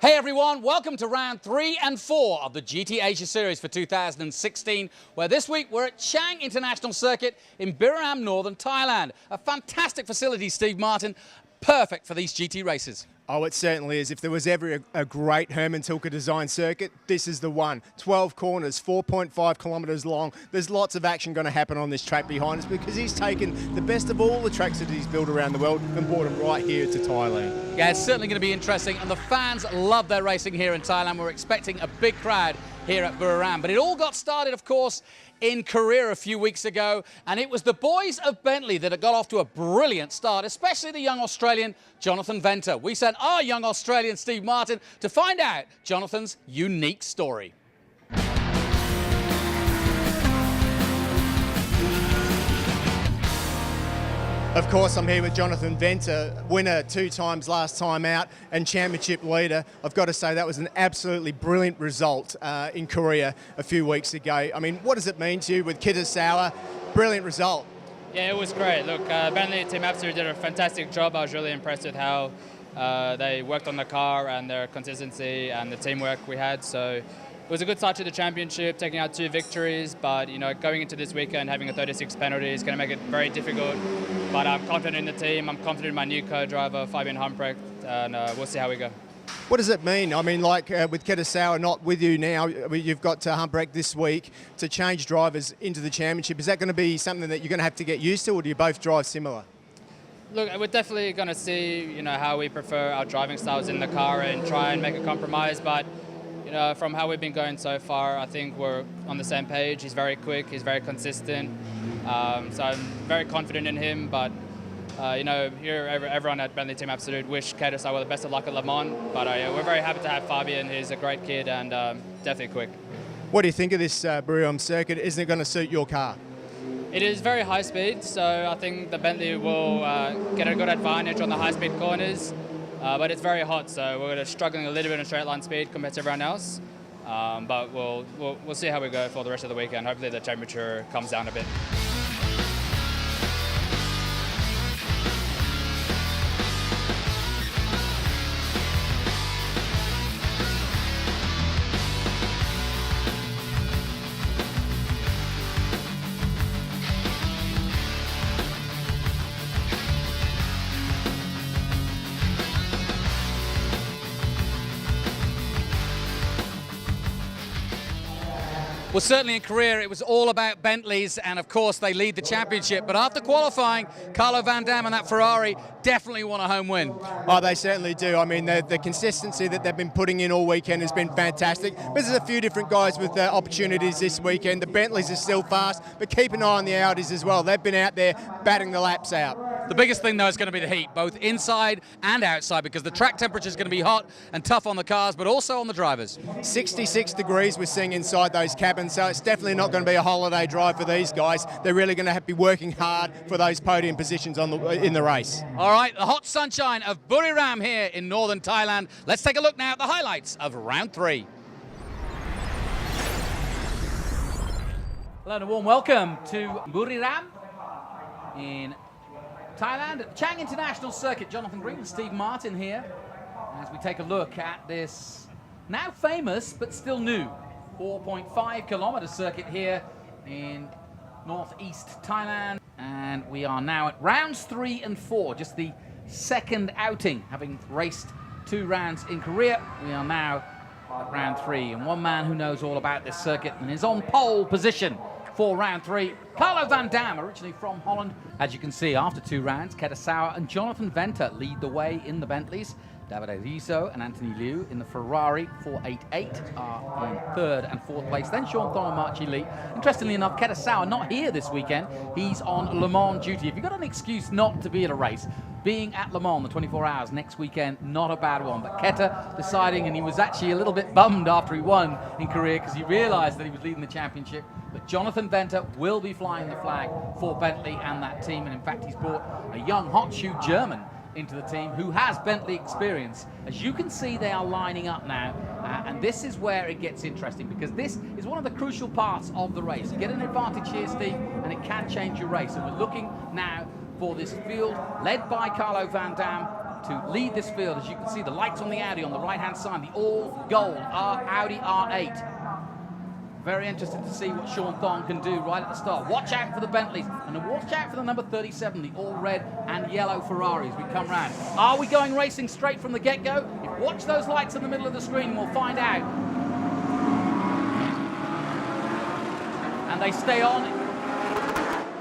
Hey everyone, welcome to round 3 and 4 of the GT Asia Series for 2016, where this week we're at Chang International Circuit in Buriram, northern Thailand. A fantastic facility, Steve Martin, perfect for these GT races. Oh, it certainly is. If there was ever a great Herman Tilke designed circuit, this is the one. 12 corners, 4.5 kilometres long. There's lots of action going to happen on this track behind us because he's taken the best of all the tracks that he's built around the world and brought them right here to Thailand. Yeah, it's certainly going to be interesting, and the fans love their racing here in Thailand. We're expecting a big crowd here at Buriram. But it all got started, of course, in Korea a few weeks ago, and it was the boys of Bentley that had got off to a brilliant start, especially the young Australian Jonathan Venter. We sent our young Australian Steve Martin to find out Jonathan's unique story. Of course, I'm here with Jonathan Venter, winner 2 times last time out and championship leader. I've got to say that was an absolutely brilliant result in Korea a few weeks ago. I mean, what does it mean to you with Kitasawa? Brilliant result. Yeah, it was great. Look, Bentley Team absolutely did a fantastic job. I was really impressed with how they worked on the car and their consistency and the teamwork we had. So it was a good start to the championship, taking out 2 victories, but going into this weekend, having a 36 penalty is going to make it very difficult. But I'm confident in the team, I'm confident in my new co-driver, Fabian Humprecht, and we'll see how we go. What does it mean? I mean, like with Kitasawa not with you now, you've got Humprecht this week to change drivers into the championship. Is that going to be something that you're going to have to get used to, or do you both drive similar? Look, we're definitely going to see how we prefer our driving styles in the car and try and make a compromise, but from how we've been going so far, I think we're on the same page. He's very quick, he's very consistent, so I'm very confident in him. But here everyone at Bentley Team Absolute wish Kitasawa the best of luck at Le Mans. But we're very happy to have Fabian. He's a great kid and definitely quick. What do you think of this Buriram circuit? Isn't it going to suit your car? It is very high speed, so I think the Bentley will get a good advantage on the high speed corners. But it's very hot, so we're struggling a little bit in straight line speed compared to everyone else. But we'll see how we go for the rest of the weekend. Hopefully the temperature comes down a bit. Well, certainly in Korea, it was all about Bentleys, and of course they lead the championship. But after qualifying, Carlo Van Dam and that Ferrari definitely want a home win. Oh, they certainly do. I mean, the consistency that they've been putting in all weekend has been fantastic. But there's a few different guys with opportunities this weekend. The Bentleys are still fast, but keep an eye on the Audis as well. They've been out there batting the laps out. The biggest thing, though, is going to be the heat, both inside and outside, because the track temperature is going to be hot and tough on the cars, but also on the drivers. 66 degrees we're seeing inside those cabins, so it's definitely not going to be a holiday drive for these guys. They're really going to have to be working hard for those podium positions in the race. All right, the hot sunshine of Buriram here in northern Thailand. Let's take a look now at the highlights of round 3. Hello and a warm welcome to Buriram in Thailand at Chang International Circuit. Jonathan Green and Steve Martin here as we take a look at this now famous but still new 4.5 kilometer circuit here in northeast Thailand. And we are now at rounds 3 and 4, just the second outing, having raced 2 rounds in Korea. We are now at round 3, and one man who knows all about this circuit and is on pole position for round 3, Carlo Van Dam, originally from Holland. As you can see, after 2 rounds, Kitasawa and Jonathan Venter lead the way in the Bentleys. Davide Rizzo and Anthony Liu in the Ferrari 488 are in 3rd and 4th place. Then Sean Thom and Marchi Lee. Interestingly enough, Kitasawa not here this weekend. He's on Le Mans duty. If you've got an excuse not to be at a race, being at Le Mans the 24 hours next weekend, not a bad one. But Keta deciding, and he was actually a little bit bummed after he won in Korea because he realised that he was leading the championship. But Jonathan Venter will be flying the flag for Bentley and that team. And in fact, he's brought a young hot shoe German into the team who has Bentley experience. As you can see, they are lining up now, and this is where it gets interesting, because this is one of the crucial parts of the race. You get an advantage here, Steve, and it can change your race. And we're looking now for this field led by Carlo Van Dam to lead this field. As you can see, the lights on the Audi on the right-hand side, the all-gold Audi R8. Very interested to see what Sean Thong can do right at the start. Watch out for the Bentleys, and then watch out for the number 37, the all-red and yellow Ferrari as we come round. Are we going racing straight from the get-go? Watch those lights in the middle of the screen, and we'll find out. And they stay on,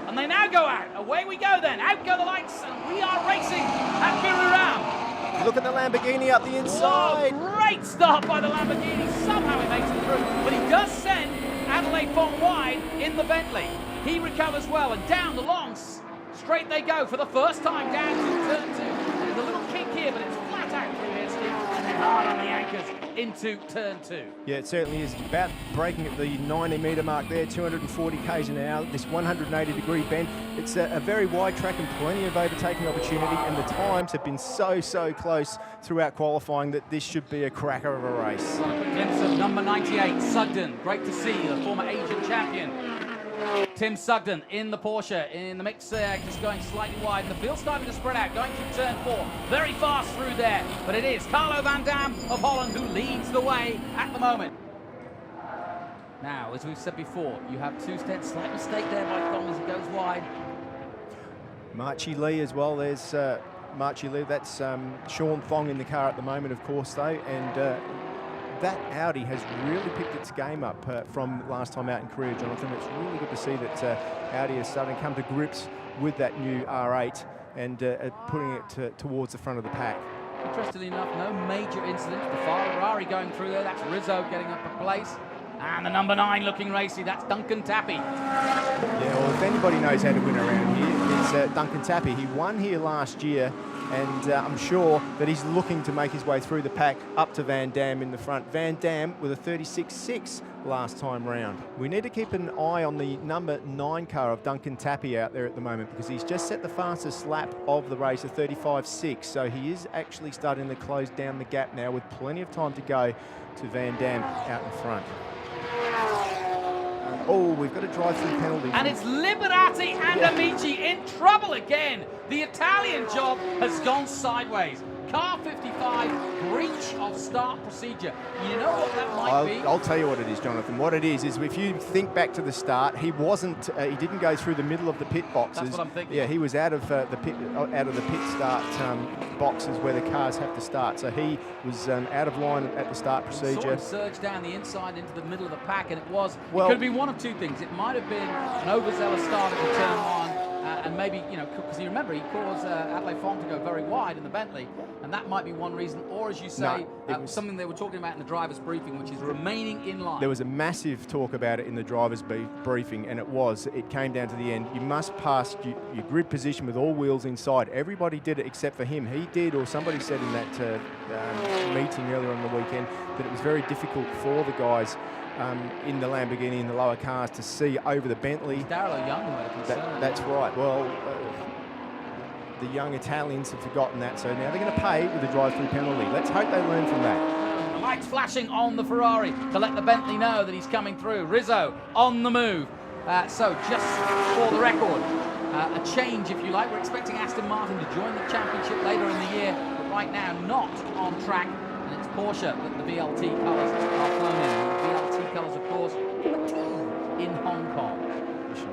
and they now go out. Away we go then. Out go the lights, and we are racing at Buriram. Look at the Lamborghini up the inside. Whoa, great start by the Lamborghini. Somehow he makes it through, but he does send Adelaide Fong wide in the Bentley. He recovers well, and down the longs, straight they go for the first time down to turn 2. There's a little kick here, but it's flat out through here, Steve, and then hard on the anchors into turn 2. Yeah, it certainly is. About breaking at the 90-metre mark there, 240 k's an hour, this 180-degree bend. It's a very wide track and plenty of overtaking opportunity, and the times have been so close throughout qualifying that this should be a cracker of a race. A quick glimpse of number 98, Sugden. Great to see, the former Asian champion. Tim Sugden in the Porsche, in the mix there, just going slightly wide. And the field's starting to spread out, going through turn 4. Very fast through there, but it is Carlo van Dam of Holland who leads the way at the moment. Now, as we've said before, you have 2 steps. Slight mistake there by Thong as he goes wide. Marchie Lee as well. There's Marchie Lee. That's Sean Thong in the car at the moment, of course, though. And that Audi has really picked its game up from last time out in Korea, Jonathan. It's really good to see that Audi is starting to come to grips with that new R8 and putting it towards the front of the pack. Interestingly enough, no major incidents. The Ferrari going through there. That's Rizzo getting up a place. And the number 9 looking racy, that's Duncan Tappy. Yeah, well, if anybody knows how to win around here, it's Duncan Tappy. He won here last year, and I'm sure that he's looking to make his way through the pack up to Van Dam in the front. Van Dam with a 36.6 last time round. We need to keep an eye on the number 9 car of Duncan Tappy out there at the moment, because he's just set the fastest lap of the race, a 35.6. So he is actually starting to close down the gap now with plenty of time to go to Van Dam out in front. Oh, we've got to drive through penalties. And it's Liberati and Amici in trouble again. The Italian job has gone sideways. Car 55, breach of start procedure. You know what that might be? I'll tell you what it is, Jonathan. What it is if you think back to the start, he didn't go through the middle of the pit boxes. That's what I'm thinking. Yeah, he was out of the pit start boxes where the cars have to start. So he was out of line at the start procedure. Sort of surged down the inside into the middle of the pack, and it could have been one of 2 things. It might have been an overzealous start at the turn 1. And maybe, because you remember, he caused Adelaide Fong to go very wide in the Bentley, and that might be one reason. Or, as you say, something they were talking about in the driver's briefing, which is remaining in line. There was a massive talk about it in the driver's briefing, and it came down to the end. You must pass your grid position with all wheels inside. Everybody did it except for him. He did, or somebody said in that meeting earlier on the weekend, that it was very difficult for the guys in the Lamborghini, in the lower cars, to see over the Bentley. Darryl Young who had a concern. That's right. Well, the young Italians have forgotten that, so now they're going to pay with a drive-through penalty. Let's hope they learn from that. The lights flashing on the Ferrari to let the Bentley know that he's coming through. Rizzo on the move. So just for the record, a change, if you like. We're expecting Aston Martin to join the championship later in the year, but right now not on track. And it's Porsche that the VLT colours are flown in. The VLT colours, of course, in Hong Kong.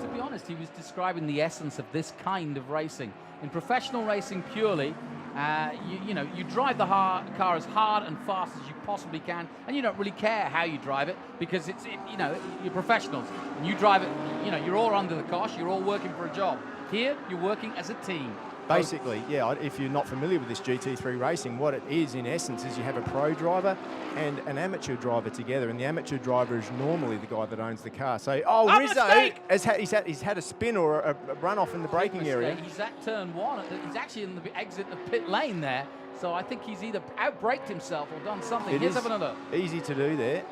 To be honest, he was describing the essence of this kind of racing. In professional racing purely, you drive the car as hard and fast as you possibly can, and you don't really care how you drive it, because you're professionals, and you drive it, you're all under the cosh, you're all working for a job. Here, you're working as a team. Basically, yeah, if you're not familiar with this GT3 racing, what it is, in essence, is you have a pro driver and an amateur driver together, and the amateur driver is normally the guy that owns the car. So, Rizzo, he's had a spin or a run-off in the braking area. He's at turn 1. He's actually in the exit of pit lane there, so I think he's either out-braked himself or done something. Here's have another. Easy to do there.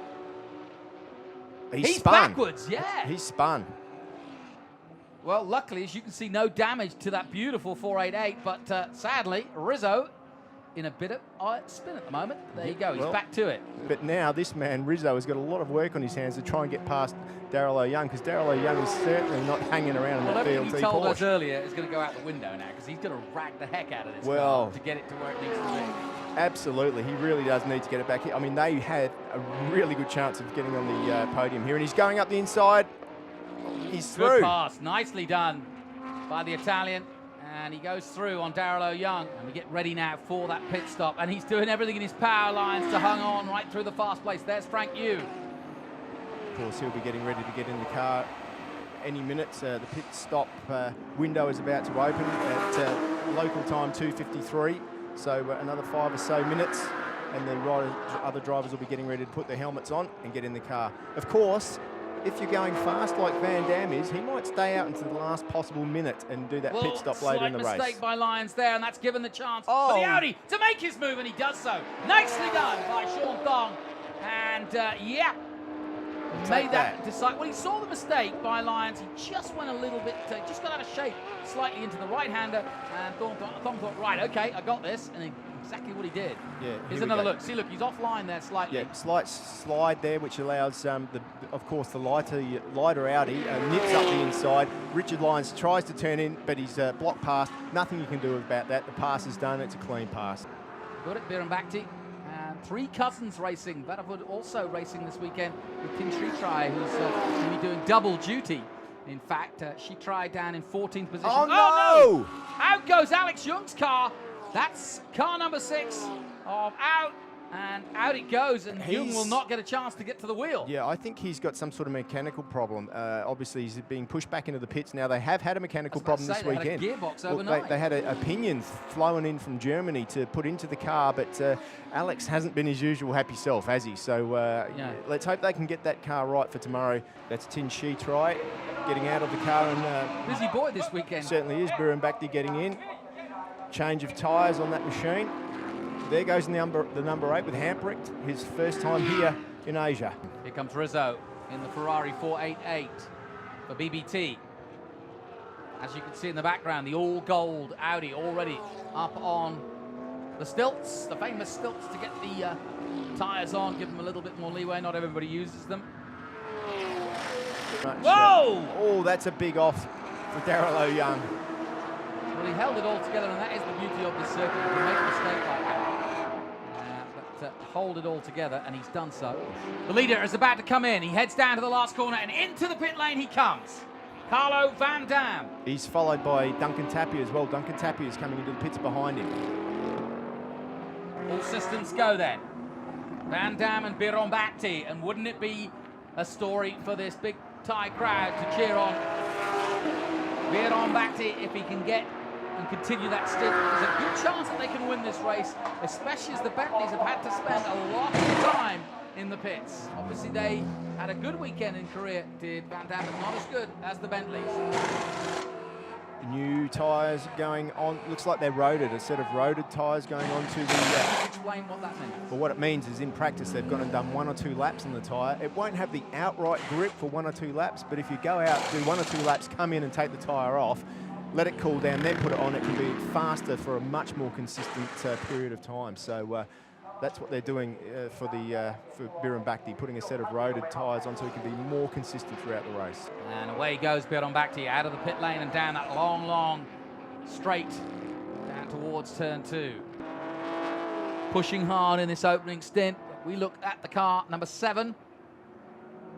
He's spun. Backwards, yeah. He's spun. Well, luckily, as you can see, no damage to that beautiful 488, but sadly, Rizzo in a bit of spin at the moment. There you go, he's back to it. But now this man, Rizzo, has got a lot of work on his hands to try and get past Daryl O'Young, because Daryl O'Young is certainly not hanging around in that everything VLT he told us Porsche. earlier is going to go out the window now because he's going to rag the heck out of this Well, car to get it to where it needs to be. Absolutely, he really does need to get it back here. I mean, they had a really good chance of getting on the podium here, and he's going up the inside. He's through. Good pass, nicely done by the Italian, and he goes through on Daryl O'Young, and we get ready now for that pit stop, and he's doing everything in his power lines to hang on right through the fast place. There's Frank Yu. Of course, he'll be getting ready to get in the car any minute. The pit stop window is about to open at local time 2:53, so another 5 or so minutes, and then other drivers will be getting ready to put their helmets on and get in the car. Of course, if you're going fast like Van Dam is, he might stay out until the last possible minute and do that pit stop later in the race. Slight mistake by Lyons there, and that's given the chance for the Audi to make his move, and he does so. Nicely done by Sean Thong, and yeah, made that decide. Well, he saw the mistake by Lyons. He just went a little bit, just got out of shape slightly into the right-hander, and Thong thought, right, okay, I got this, and exactly what he did. Yeah, here's another look. See, look, he's offline there slightly. Yeah, slight slide there, which allows, of course, the lighter Audi nips up the inside. Richard Lyons tries to turn in, but he's blocked past. Nothing you can do about that. The pass is done. It's a clean pass. Good at Birambakti. And three cousins racing. Vadavud also racing this weekend with Kim Sritrai, who's going to be doing double duty. In fact, she tried down in 14th position. Oh, no! Out goes Alex Young's car. That's car number 6 of out, and out it goes, and Young will not get a chance to get to the wheel. Yeah, I think he's got some sort of mechanical problem. Obviously, he's being pushed back into the pits now. They have had a mechanical problem this weekend. They had a gearbox overnight. They had a pinion flown in from Germany to put into the car, but Alex hasn't been his usual happy self, has he? So let's hope they can get that car right for tomorrow. That's Tin Shi Try getting out of the car. And busy boy this weekend. Certainly is. Birambakti getting in. Change of tyres on that machine. There goes the number 8 with Hampricht, his first time here in Asia. Here comes Rizzo in the Ferrari 488 for BBT. As you can see in the background, the all-gold Audi already up on the stilts, the famous stilts, to get the tyres on, give them a little bit more leeway. Not everybody uses them. Whoa! Oh, that's a big off for Daryl O'Young. Well, he held it all together, and that is the beauty of this circuit. You can make a mistake like that. But hold it all together, and he's done so. The leader is about to come in. He heads down to the last corner, and into the pit lane he comes. Carlo Van Dam. He's followed by Duncan Tapia as well. Duncan Tapia is coming into the pits behind him. All systems go then. Van Dam and Birambakti, and wouldn't it be a story for this big Thai crowd to cheer on Birambakti if he can get and continue that stint? There's a good chance that they can win this race, especially as the Bentleys have had to spend a lot of time in the pits. Obviously, they had a good weekend in Korea, did Van Dam, but not as good as the Bentleys. New tyres going on. Looks like they're roaded, a set of roaded tyres going on to the... Explain what that means. Well, what it means is in practice they've gone and done 1 or 2 laps on the tyre. It won't have the outright grip for 1 or 2 laps, but if you go out, do 1 or 2 laps, come in and take the tyre off, let it cool down, then put it on, it can be faster for a much more consistent period of time. So that's what they're doing for Birambakti, putting a set of roaded tyres on so he can be more consistent throughout the race. And away goes Birambakti out of the pit lane and down that long, long straight down towards turn 2. Pushing hard in this opening stint. We looked at the car, number 7.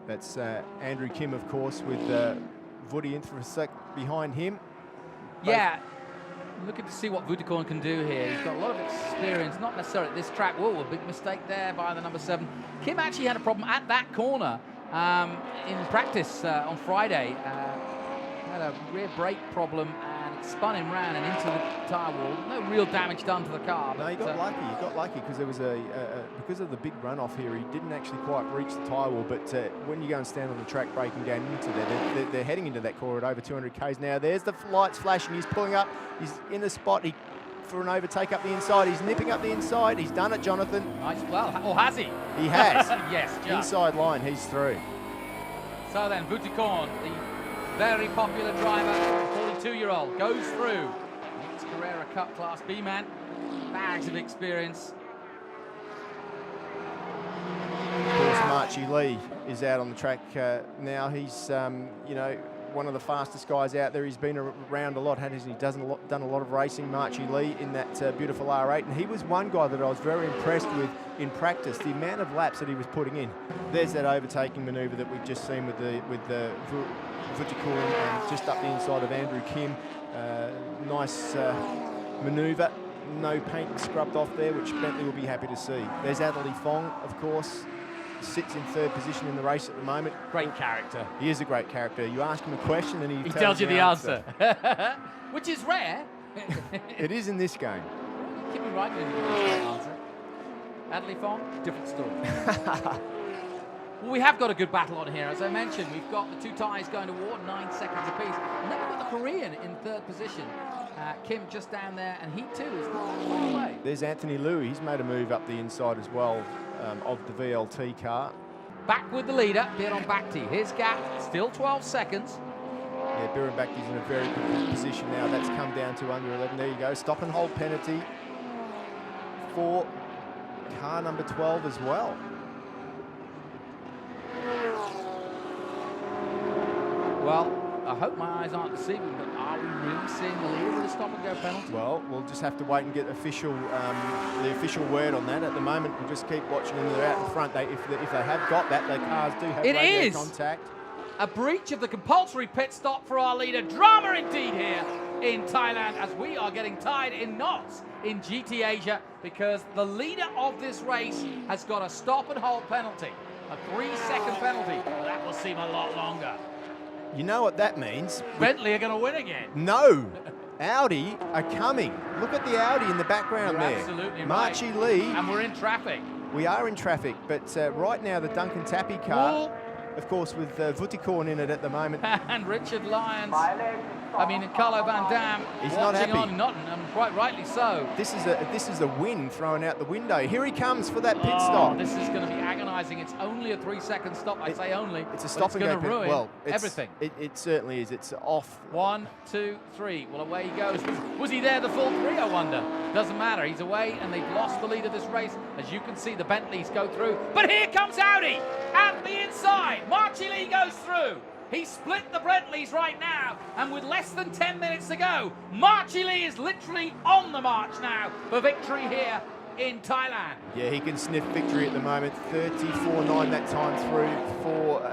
That's Andrew Kim, of course, with Woody in for a sec behind him. Yeah. Looking to see what Vudikorn can do here. He's got a lot of experience, not necessarily at this track. Whoa, a big mistake there by the number 7. Kim actually had a problem at that corner in practice on Friday. Had a rear brake problem and it spun him round and into the tyre wall. No real damage done to the car. No, he got lucky. He got lucky because there was because of the big runoff here, he didn't actually quite reach the tyre wall. But when you go and stand on the track braking down into there, they're heading into that corner at over 200 k's now. There's the lights flashing. He's pulling up. He's in the spot for an overtake up the inside. He's nipping up the inside. He's done it, Jonathan. Nice. Well, or has he? He has. Yes, just. Inside line, he's through. So then, Vudikorn, the very popular driver, 42-year-old, goes through. It's Carrera Cup Class B man. Bags of experience. Of course, Marchie Lee is out on the track now. He's, you know, one of the fastest guys out there. He's been around a lot, hasn't he? Done a lot of racing, Marchie Lee, in that beautiful R8. And he was one guy that I was very impressed with in practice, the amount of laps that he was putting in. There's that overtaking manoeuvre that we've just seen with the Vuticourne and just up the inside of Andrew Kim. Nice manoeuvre. No paint scrubbed off there, which Bentley will be happy to see. There's Adderley Fong, of course. Sits in third position in the race at the moment. Great character. He is a great character. You ask him a question and he tells you the answer. Which is rare. It is in this game. Keep me right when you give me a straight answer. Adley Fong, different story. Well, we have got a good battle on here. As I mentioned, we've got the two Thais going to war, 9 seconds apiece. And then we've got the Korean in third position. Kim just down there, and he too is far away. There's Anthony Liu. He's made a move up the inside as well of the VLT car. Back with the leader, Biron Bhakti. His gap, still 12 seconds. Yeah, Biron Bhakti's in a very good position now. That's come down to under 11. There you go. Stop and hold penalty for car number 12 as well. Well, I hope my eyes aren't deceiving, but are we really seeing the leader with a stop-and-go penalty? Well, we'll just have to wait and get official, the official word on that. At the moment, we'll just keep watching them. They're out in front. If they have got that, their cars do have radio contact. A breach of the compulsory pit stop for our leader. Drama indeed here in Thailand as we are getting tied in knots in GT Asia because the leader of this race has got a stop-and-hold penalty. A 3-second penalty. That will seem a lot longer. You know what that means? Bentley are going to win again. No. Audi are coming. Look at the Audi in the background. You're there. Absolutely Marchie right. Lee. And we're in traffic. We are in traffic, but right now the Duncan Tappy car, of course, with Vuticourne in it at the moment. And Richard Lyons, and Carlo Van Dam, he's not happy. On Nottingham, quite rightly so. This is a win thrown out the window. Here he comes for that pit stop. This is going to be agonising. It's only a 3-second stop. I say only. It's a stop and go. It's going to ruin everything. It certainly is. It's off. 1, 2, 3. Well, away he goes. Was he there the full 3? I wonder. Doesn't matter. He's away, and they've lost the lead of this race. As you can see, the Bentleys go through. But here comes Audi at the inside. Marchie Lee goes through. He split the Bentleys right now, and with less than 10 minutes to go, Marchie Lee is literally on the march now for victory here in Thailand. Yeah, he can sniff victory at the moment. 34.9 that time through for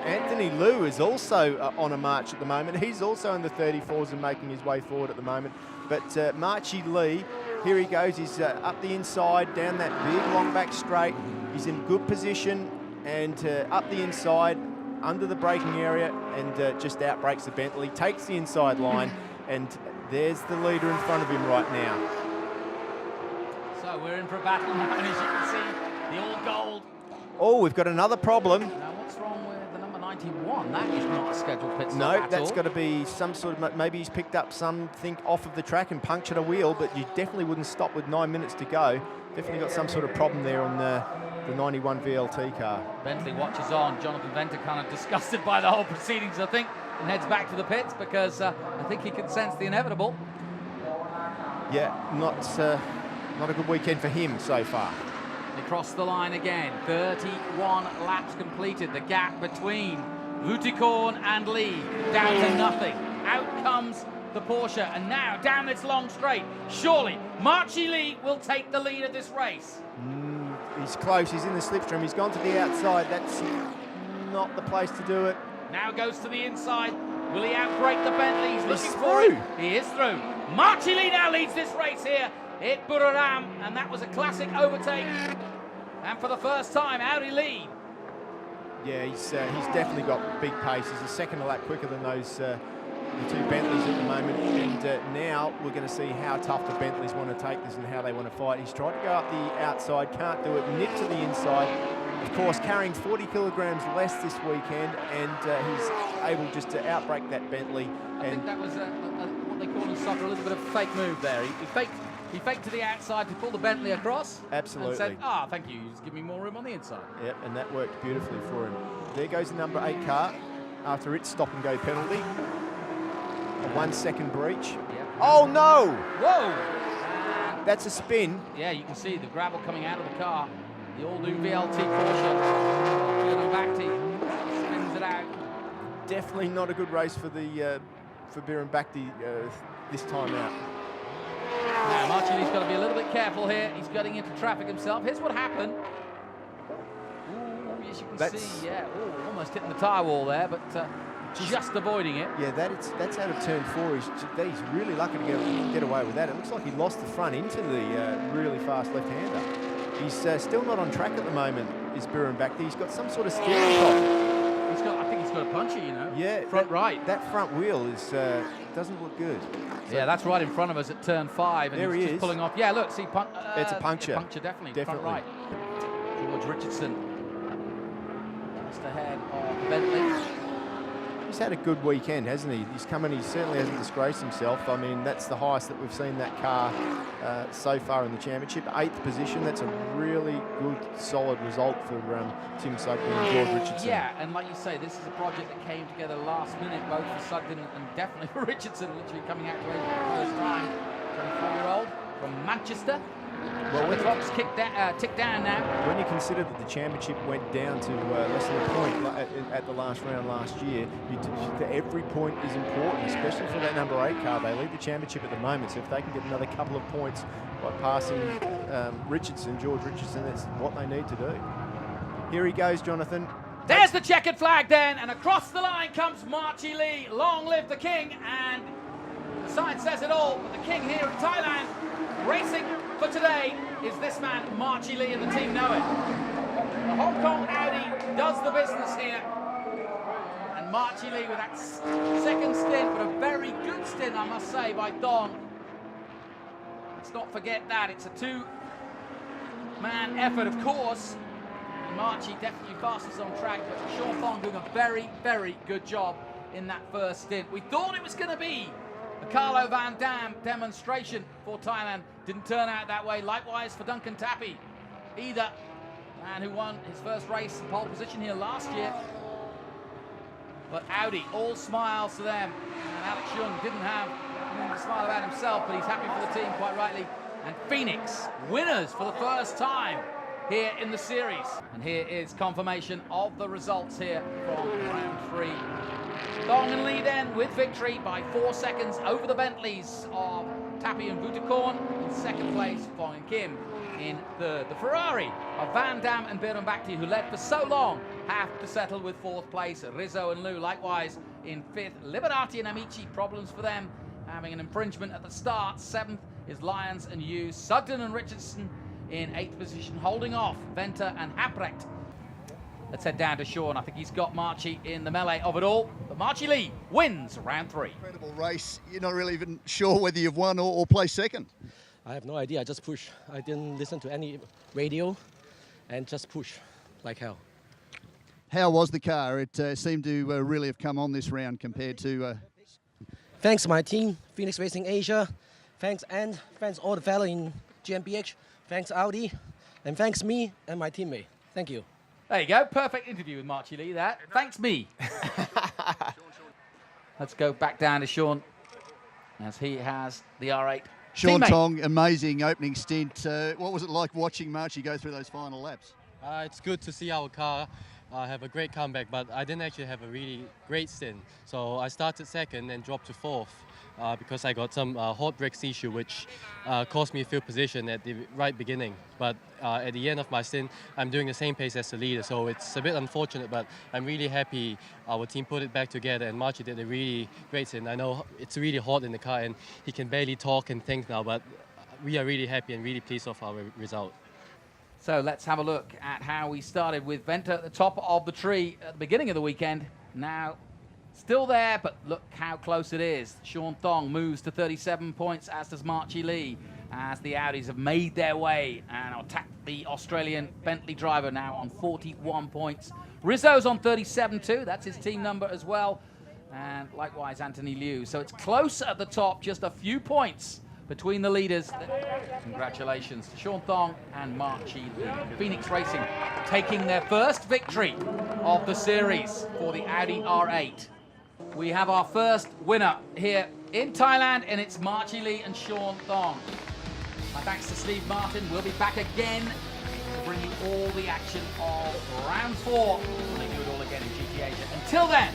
Anthony Liu is also on a march at the moment. He's also in the 34s and making his way forward at the moment. But Marchie Lee, here he goes. He's up the inside, down that big long back straight. He's in good position and up the inside, under the braking area, and just outbrakes the Bentley, takes the inside line, and there's the leader in front of him right now. So we're in for a battle now, and as you can see, the all gold. Oh, we've got another problem. Now, what's wrong with the number 91? That is not a scheduled pit stop No, that's got to be some sort of, maybe he's picked up something off of the track and punctured a wheel, but you definitely wouldn't stop with 9 minutes to go. Definitely got some sort of problem there on the 91 VLT car. Bentley watches on. Jonathan Venter kind of disgusted by the whole proceedings, I think, and heads back to the pits because I think he can sense the inevitable. Yeah, not a good weekend for him so far. They cross the line again. 31 laps completed. The gap between Vuticourne and Lee down to nothing. Out comes the Porsche, and now down this long straight. Surely Marchie Lee will take the lead of this race. He's close. He's in the slipstream. He's gone to the outside. That's not the place to do it. Now goes to the inside. Will he outbreak the Bentley? He's looking through. for it. He is through. Marchie Lee now leads this race here at Buriram, and that was a classic overtake. And for the first time, Audi lead. Yeah, he's definitely got big pace. He's a second a lap quicker than those the two Bentleys at the moment. And now we're going to see how tough the Bentleys want to take this and how they want to fight. He's tried to go up the outside, can't do it. Nip to the inside. Of course, carrying 40 kilograms less this weekend, and he's able just to outbreak that Bentley. I think that was what they call in soccer a little bit of a fake move there. He faked to the outside to pull the Bentley across. Absolutely. And said, thank you, just give me more room on the inside. Yep, and that worked beautifully for him. There goes the number 8 car after its stop and go penalty. A 1 second breach. Yep. Oh no! Whoa! That's a spin. Yeah, you can see the gravel coming out of the car. The all-new VLT Porsche. Bakti spins it out. Definitely not a good race for the for Bakti this time out. Now, Marcelli's got to be a little bit careful here. He's getting into traffic himself. Here's what happened. Ooh, as you can see, yeah, ooh, almost hitting the tyre wall there, but just avoiding it. Yeah, that's out of turn 4. He's really lucky to get away with that. It looks like he lost the front into the really fast left-hander. He's still not on track at the moment, is Bakti. He's got some sort of steering problem. I think he's got a puncher, you know. Yeah, right. That front wheel doesn't look good. So yeah, that's right in front of us at turn 5, and there he's he just is. pulling off. Yeah, look, see, it's a puncture. Puncture, definitely. Front right. George Richardson just ahead of the Bentley. He's had a good weekend, hasn't he? He certainly hasn't disgraced himself. I mean, that's the highest that we've seen that car so far in the championship. 8th position, that's a really good, solid result for Tim Sugden and George Richardson. Yeah, and like you say, this is a project that came together last minute, both for Sugden and definitely for Richardson, literally coming out to race for the first time. 24-year-old from Manchester. Well, the clock's tick down now. When you consider that the championship went down to less than a point at the last round last year, every point is important, especially for that number 8 car. They lead the championship at the moment, so if they can get another couple of points by passing George Richardson, that's what they need to do. Here he goes, Jonathan. There's the checkered flag then, and across the line comes Marchi Lee. Long live the king, and the sign says it all, but the king here in Thailand, racing for today, is this man, Marchi Lee, and the team know it. The Hong Kong Audi does the business here. And Marchi Lee with that second stint, but a very good stint, I must say, by Dong. Let's not forget that. It's a 2-man effort, of course. And Marchi definitely fastest on track, but Sean Thong doing a very, very good job in that first stint. We thought it was going to be the Carlo Van Dam demonstration for Thailand. Didn't turn out that way. Likewise for Duncan Tappy. Either man who won his first race in pole position here last year. But Audi, all smiles to them. And Alex Young didn't have a smile about himself, but he's happy for the team, quite rightly. And Phoenix, winners for the first time here in the series. And here is confirmation of the results here from round 3. Dong and Lee then with victory by 4 seconds over the Bentleys of Tappy and Vutakorn. In second place, Fong and Kim in third. The Ferrari of Van Dam and Bakti, who led for so long, have to settle with 4th place. Rizzo and Liu likewise in 5th. Liberati and Amici, problems for them, having an infringement at the start. 7th is Lyons and Hughes. Sugden and Richardson in 8th position, holding off Venter and Haprecht. Let's head down to Sean. I think he's got Marchi in the melee of it all. But Marchi Lee wins round 3. Incredible race. You're not really even sure whether you've won or placed second. I have no idea. I just push. I didn't listen to any radio and just push like hell. How was the car? It seemed to really have come on this round compared to... Thanks to my team, Phoenix Racing Asia. Thanks all the fellow in GmbH. Thanks Audi. And thanks me and my teammate. Thank you. There you go. Perfect interview with Marchi Lee there. Thanks me. Let's go back down to Sean as he has the R8. Sean teammate. Tong, amazing opening stint. What was it like watching Marchi go through those final laps? It's good to see our car have a great comeback, but I didn't actually have a really great stint. So I started second and dropped to 4th because I got some hot brakes issue, which cost me a field position at the right beginning. But at the end of my stint, I'm doing the same pace as the leader, so it's a bit unfortunate, but I'm really happy our team put it back together and Marchi did a really great stint. I know it's really hot in the car and he can barely talk and think now, but we are really happy and really pleased with our result. So let's have a look at how we started with Venter at the top of the tree at the beginning of the weekend. Now, still there, but look how close it is. Sean Thong moves to 37 points, as does Marchi Lee, as the Audis have made their way and attacked the Australian Bentley driver now on 41 points. Rizzo's on 37 too, that's his team number as well. And likewise Anthony Liu. So it's close at the top, just a few points between the leaders. Congratulations to Sean Thong and Marchi Lee. Phoenix Racing taking their first victory of the series for the Audi R8. We have our first winner here in Thailand, and it's Marchi Lee and Sean Thong. My thanks to Steve Martin. We'll be back again bring you all the action of round 4 when they do it all again in GT Asia. Until then,